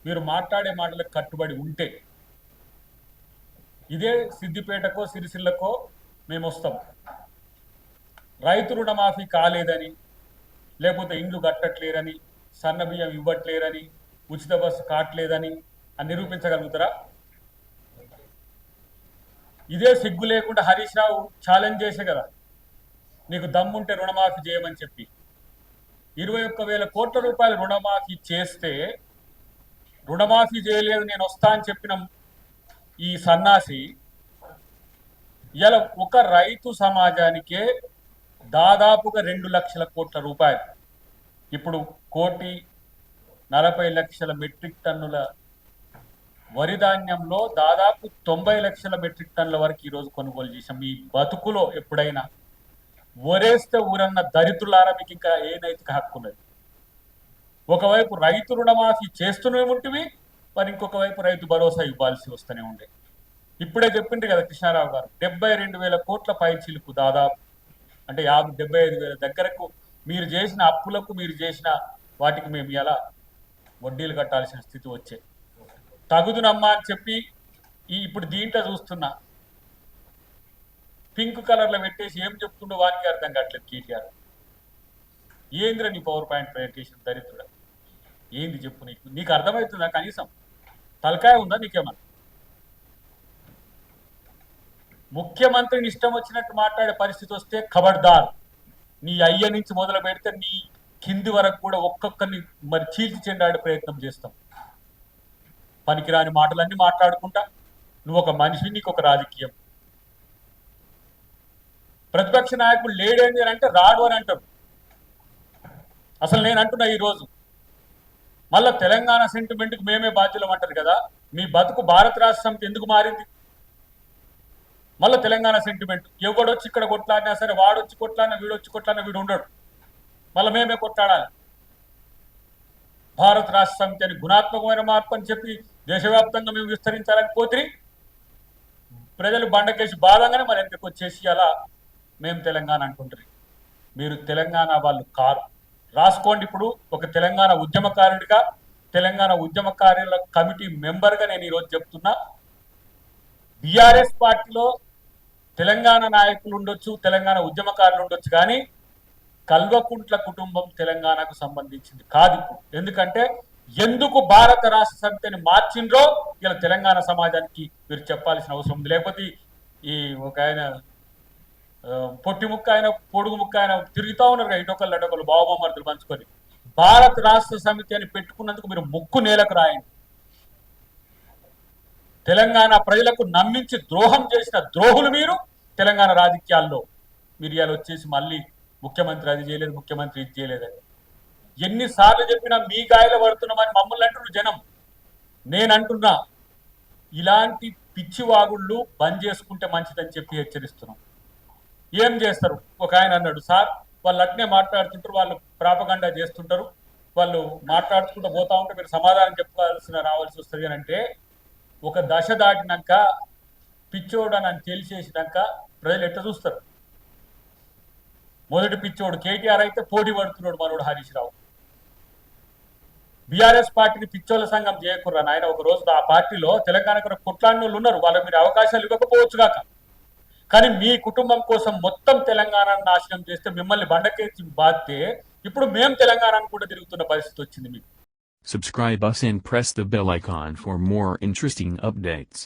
మీరు మాట్లాడే మాటలకు కట్టుబడి ఉంటే ఇదే సిద్దిపేటకో సిరిసిల్లకో మేము వస్తాం. రైతు రుణమాఫీ కాలేదని, లేకపోతే ఇండ్లు కట్టట్లేరని, సన్న బియ్యం ఇవ్వట్లేరని, ఉచిత బస్సు కావట్లేదని అని నిరూపించగలుగుతారా? ఇదే సిగ్గు లేకుండా హరీష్ రావు ఛాలెంజ్ చేసే కదా నీకు దమ్ముంటే రుణమాఫీ చేయమని చెప్పి 21,000 కోట్ల రూపాయల రుణమాఫీ చేస్తే రుణమాఫీ చేయలేదు నేను వస్తా అని చెప్పిన ఈ సన్నాసి ఇలా ఒక రైతు సమాజానికే దాదాపుగా 2 లక్షల కోట్ల రూపాయలు, ఇప్పుడు 1,40,00,000 మెట్రిక్ టన్నుల వరి ధాన్యంలో దాదాపు 90 లక్షల మెట్రిక్ టన్నుల వరకు ఈరోజు కొనుగోలు చేశాం. మీ బతుకులో ఎప్పుడైనా ఒరేస్తే ఊరన్న దరిద్రులారా మీకు ఇంకా ఏ నైతిక హక్కు ఉన్నది? ఒకవైపు రైతు రుణమాఫీ చేస్తూనే ఉంటివి, మరి ఇంకొక వైపు రైతు భరోసా ఇవ్వాల్సి వస్తూనే ఉండే. ఇప్పుడే చెప్పిండ్రు కదా కృష్ణారావు గారు, 72,000 కోట్ల పైచిలుకు దాదాపు, అంటే 75,000 దగ్గరకు మీరు చేసిన అప్పులకు మీరు చేసిన వాటికి మేము ఎలా వడ్డీలు కట్టాల్సిన స్థితి వచ్చే తగుదునమ్మా అని చెప్పి ఇప్పుడు దీంట్లో చూస్తున్నా పింక్ కలర్లో పెట్టేసి ఏం చెప్తుండో వారికి అర్థం కావట్లేదు. కేటీఆర్ ఏంద్ర నీ పవర్ పాయింట్ ప్రజెంటేషన్ దరిద్రుడ ఏంది చెప్పు, నీకు అర్థమవుతుందా? కనీసం తలకాయ ఉందా నీకేమన్నా? ముఖ్యమంత్రిని ఇష్టం వచ్చినట్టు మాట్లాడే పరిస్థితి వస్తే ఖబర్దార్, నీ అయ్య నుంచి మొదలు పెడితే నీ కింది వరకు కూడా ఒక్కొక్కరిని మరి చీల్చి చెండాడే ప్రయత్నం చేస్తాం. పనికిరాని మాటలన్నీ మాట్లాడుకుంటా నువ్వు ఒక మనిషి, నీకు ఒక రాజకీయం. ప్రతిపక్ష నాయకుడు లేడేంది అని అంటే రాడు అని అంటారు. అసలు నేను అంటున్నా ఈరోజు మళ్ళా తెలంగాణ సెంటిమెంట్కి మేమే బాధ్యులం అంటారు కదా. మీ బతుకు భారత రాష్ట్ర సమితి ఎందుకు మారింది? మళ్ళీ తెలంగాణ సెంటిమెంట్, ఎవడొచ్చి ఇక్కడ కొట్లాడినా సరే, వాడొచ్చి కొట్లాడినా వీడొచ్చి కొట్లాడినా వీడు ఉండడు, మళ్ళీ మేమే కొట్లాడాలి. భారత రాష్ట్ర సమితి అని గుణాత్మకమైన మార్పు అని చెప్పి దేశవ్యాప్తంగా మేము విస్తరించాలని పోతే ప్రజలు బండకేసి బాధంగానే మరి ఎందుకు వచ్చేసి అలా మేము తెలంగాణ అంటుంటారు. మీరు తెలంగాణ వాళ్ళు కారు. రాసుకోండి. ఇప్పుడు ఒక తెలంగాణ ఉద్యమకారుడిగా, తెలంగాణ ఉద్యమకారుల కమిటీ మెంబర్గా నేను ఈరోజు చెప్తున్నా, బీఆర్ఎస్ పార్టీలో తెలంగాణ నాయకులు ఉండొచ్చు, తెలంగాణ ఉద్యమకారులు ఉండొచ్చు, కానీ కల్వకుంట్ల కుటుంబం తెలంగాణకు సంబంధించింది కాదు ఇప్పుడు. ఎందుకంటే ఎందుకు భారత రాష్ట్ర సమితిని మార్చిండ్రో ఇలా తెలంగాణ సమాజానికి మీరు చెప్పాల్సిన అవసరం ఉంది. లేకపోతే ఈ ఒక ఆయన పొట్టి ముక్క ఆయన పొడుగు ముక్క ఆయన తిరుగుతూ ఉన్నారు కదా, ఇటొకళ్ళు అటొకళ్ళు బావమర్దులు పంచుకొని. భారత రాష్ట్ర సమితి అని పెట్టుకున్నందుకు మీరు ముక్కు నేలకు రాయండి. తెలంగాణ ప్రజలకు నమ్మించి ద్రోహం చేసిన ద్రోహులు మీరు. తెలంగాణ రాజకీయాల్లో మీరు ఇవాళ వచ్చేసి మళ్ళీ ముఖ్యమంత్రి అది చేయలేదు, ముఖ్యమంత్రి ఇది చేయలేదని ఎన్నిసార్లు చెప్పినా మీ గాయలు పడుతున్నామని మమ్మల్ని అంటున్నారు జనం. నేనంటున్నా ఇలాంటి పిచ్చివాగుళ్ళు బంద్ చేసుకుంటే మంచిదని చెప్పి హెచ్చరిస్తున్నాం. ఏం చేస్తారు? ఒక ఆయన అన్నాడు, సార్ వాళ్ళు అట్నే మాట్లాడుతుంటారు, వాళ్ళు ప్రాపగండా చేస్తుంటారు, వాళ్ళు మాట్లాడుకుంటూ పోతా ఉంటే మీరు సమాధానం చెప్పాల్సిన రావాల్సి వస్తుంది అని అంటే, ఒక దశ దాటినాక పిచ్చోడు అని తెలిసేసినాక ప్రజలు ఎట్లా చూస్తారు? మొదటి పిచ్చోడు కేటీఆర్ అయితే పోటీ పడుతున్నాడు మనోడు హరీష్ రావు. బీఆర్ఎస్ పార్టీని పిచ్చోళ్ళ సంఘం చేయకుర్రా నాయన. ఒక రోజు ఆ పార్టీలో తెలంగాణ కొట్లాడిన వాళ్ళు ఉన్నారు, వాళ్ళకి మీరు అవకాశాలు ఇవ్వకపోవచ్చు కాక, కానీ మీ కుటుంబం కోసం మొత్తం తెలంగాణను నాశనం చేస్తే మిమ్మల్ని బండకేసి బాధితే ఇప్పుడు మేము తెలంగాణను కూడా తిరుగుతున్న పరిస్థితి వచ్చింది మీకు. Subscribe us and press the bell icon for more interesting updates.